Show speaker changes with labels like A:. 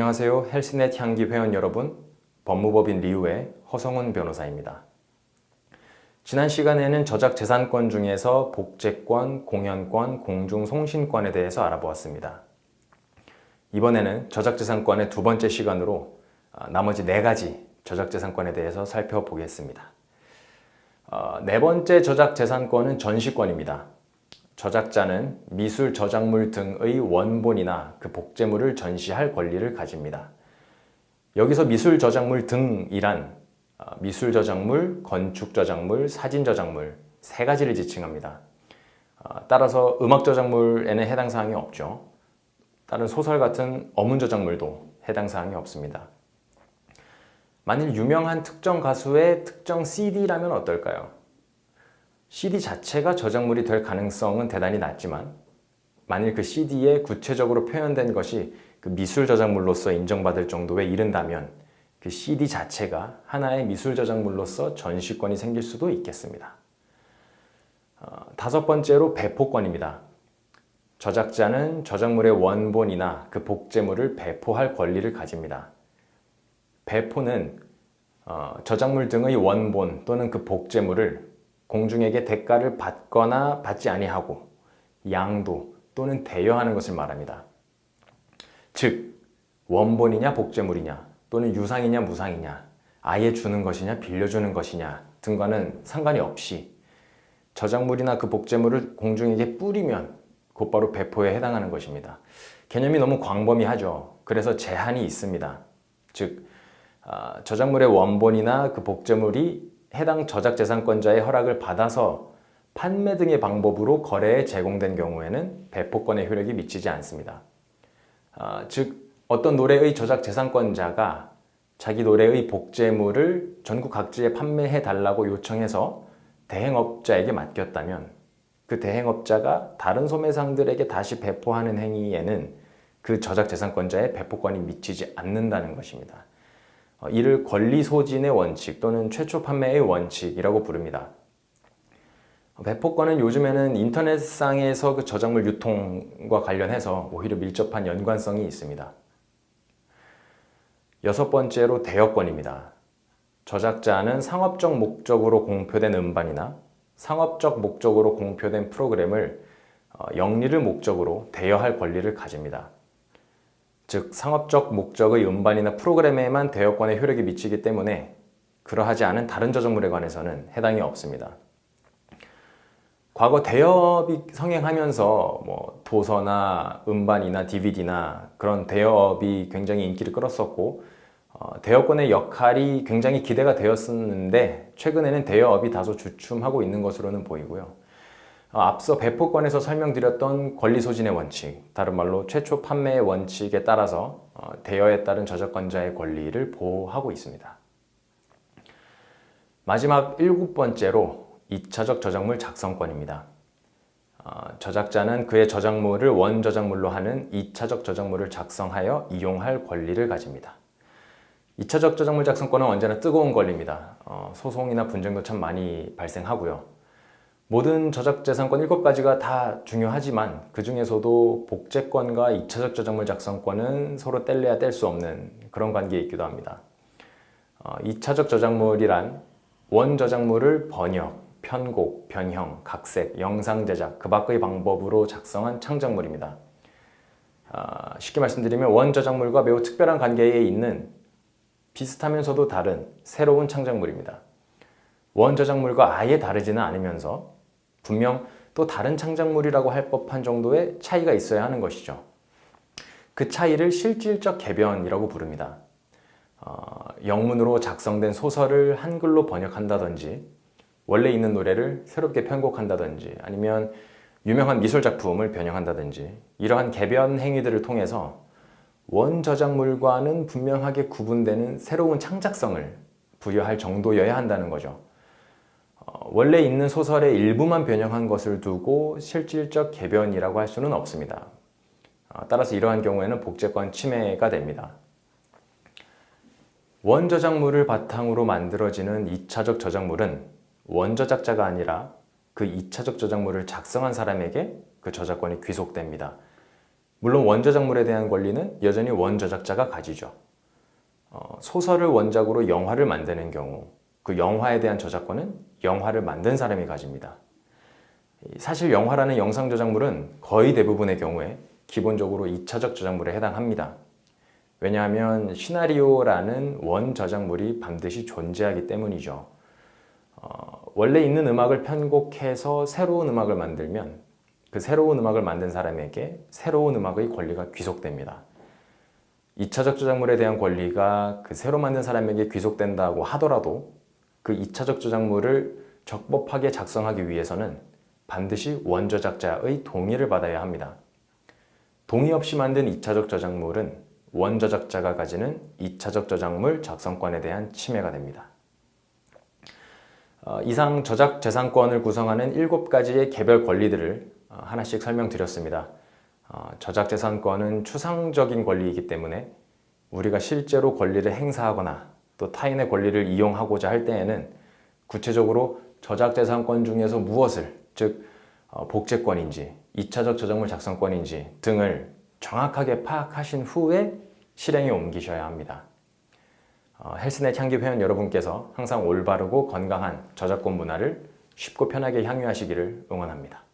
A: 안녕하세요. 헬스넷 향기 회원 여러분, 법무법인 리우의 허성훈 변호사입니다. 지난 시간에는 저작재산권 중에서 복제권, 공연권, 공중송신권에 대해서 알아보았습니다. 이번에는 저작재산권의 두 번째 시간으로 나머지 네 가지 저작재산권에 대해서 살펴보겠습니다. 네 번째 저작재산권은 전시권입니다. 저작자는 미술 저작물 등의 원본이나 그 복제물을 전시할 권리를 가집니다. 여기서 미술 저작물 등이란 미술 저작물, 건축 저작물, 사진 저작물 세 가지를 지칭합니다. 따라서 음악 저작물에는 해당 사항이 없죠. 다른 소설 같은 어문 저작물도 해당 사항이 없습니다. 만일 유명한 특정 가수의 특정 CD라면 어떨까요? CD 자체가 저작물이 될 가능성은 대단히 낮지만 만일 그 CD에 구체적으로 표현된 것이 그 미술 저작물로서 인정받을 정도에 이른다면 그 CD 자체가 하나의 미술 저작물로서 전시권이 생길 수도 있겠습니다. 다섯 번째로 배포권입니다. 저작자는 저작물의 원본이나 그 복제물을 배포할 권리를 가집니다. 배포는 저작물 등의 원본 또는 그 복제물을 공중에게 대가를 받거나 받지 아니하고 양도 또는 대여하는 것을 말합니다. 즉, 원본이냐 복제물이냐 또는 유상이냐 무상이냐 아예 주는 것이냐 빌려주는 것이냐 등과는 상관이 없이 저작물이나 그 복제물을 공중에게 뿌리면 곧바로 배포에 해당하는 것입니다. 개념이 너무 광범위하죠. 그래서 제한이 있습니다. 즉, 저작물의 원본이나 그 복제물이 해당 저작재산권자의 허락을 받아서 판매 등의 방법으로 거래에 제공된 경우에는 배포권의 효력이 미치지 않습니다. 즉, 어떤 노래의 저작재산권자가 자기 노래의 복제물을 전국 각지에 판매해 달라고 요청해서 대행업자에게 맡겼다면 그 대행업자가 다른 소매상들에게 다시 배포하는 행위에는 그 저작재산권자의 배포권이 미치지 않는다는 것입니다. 이를 권리소진의 원칙 또는 최초 판매의 원칙이라고 부릅니다. 배포권은 요즘에는 인터넷상에서 그 저작물 유통과 관련해서 오히려 밀접한 연관성이 있습니다. 여섯 번째로 대여권입니다. 저작자는 상업적 목적으로 공표된 음반이나 상업적 목적으로 공표된 프로그램을 영리를 목적으로 대여할 권리를 가집니다. 즉, 상업적 목적의 음반이나 프로그램에만 대여권의 효력이 미치기 때문에 그러하지 않은 다른 저작물에 관해서는 해당이 없습니다. 과거 대여업이 성행하면서 도서나 음반이나 DVD나 그런 대여업이 굉장히 인기를 끌었었고 대여권의 역할이 굉장히 기대가 되었었는데 최근에는 대여업이 다소 주춤하고 있는 것으로는 보이고요. 앞서 배포권에서 설명드렸던 권리소진의 원칙, 다른 말로 최초 판매의 원칙에 따라서 대여에 따른 저작권자의 권리를 보호하고 있습니다. 마지막 일곱 번째로 2차적 저작물 작성권입니다. 저작자는 그의 저작물을 원저작물로 하는 2차적 저작물을 작성하여 이용할 권리를 가집니다. 2차적 저작물 작성권은 언제나 뜨거운 권리입니다. 소송이나 분쟁도 참 많이 발생하고요. 모든 저작재산권 7가지가 다 중요하지만 그 중에서도 복제권과 2차적 저작물 작성권은 서로 뗄래야 뗄 수 없는 그런 관계에 있기도 합니다. 2차적 저작물이란 원저작물을 번역, 편곡, 변형, 각색, 영상 제작, 그 밖의 방법으로 작성한 창작물입니다. 쉽게 말씀드리면 원저작물과 매우 특별한 관계에 있는 비슷하면서도 다른 새로운 창작물입니다. 원저작물과 아예 다르지는 않으면서 분명 또 다른 창작물이라고 할 법한 정도의 차이가 있어야 하는 것이죠. 그 차이를 실질적 개변이라고 부릅니다. 영문으로 작성된 소설을 한글로 번역한다든지 원래 있는 노래를 새롭게 편곡한다든지 아니면 유명한 미술작품을 변형한다든지 이러한 개변 행위들을 통해서 원저작물과는 분명하게 구분되는 새로운 창작성을 부여할 정도여야 한다는 거죠. 원래 있는 소설의 일부만 변형한 것을 두고 실질적 개변이라고 할 수는 없습니다. 따라서 이러한 경우에는 복제권 침해가 됩니다. 원저작물을 바탕으로 만들어지는 2차적 저작물은 원저작자가 아니라 그 2차적 저작물을 작성한 사람에게 그 저작권이 귀속됩니다. 물론 원저작물에 대한 권리는 여전히 원저작자가 가지죠. 소설을 원작으로 영화를 만드는 경우 그 영화에 대한 저작권은 영화를 만든 사람이 가집니다. 사실 영화라는 영상 저작물은 거의 대부분의 경우에 기본적으로 2차적 저작물에 해당합니다. 왜냐하면 시나리오라는 원 저작물이 반드시 존재하기 때문이죠. 원래 있는 음악을 편곡해서 새로운 음악을 만들면 그 새로운 음악을 만든 사람에게 새로운 음악의 권리가 귀속됩니다. 2차적 저작물에 대한 권리가 그 새로 만든 사람에게 귀속된다고 하더라도 그 2차적 저작물을 적법하게 작성하기 위해서는 반드시 원저작자의 동의를 받아야 합니다. 동의 없이 만든 2차적 저작물은 원저작자가 가지는 2차적 저작물 작성권에 대한 침해가 됩니다. 이상 저작재산권을 구성하는 7가지의 개별 권리들을 하나씩 설명드렸습니다. 저작재산권은 추상적인 권리이기 때문에 우리가 실제로 권리를 행사하거나 또 타인의 권리를 이용하고자 할 때에는 구체적으로 저작재산권 중에서 무엇을, 즉 복제권인지 2차적 저작물 작성권인지 등을 정확하게 파악하신 후에 실행에 옮기셔야 합니다. 헬스넷 향기 회원 여러분께서 항상 올바르고 건강한 저작권 문화를 쉽고 편하게 향유하시기를 응원합니다.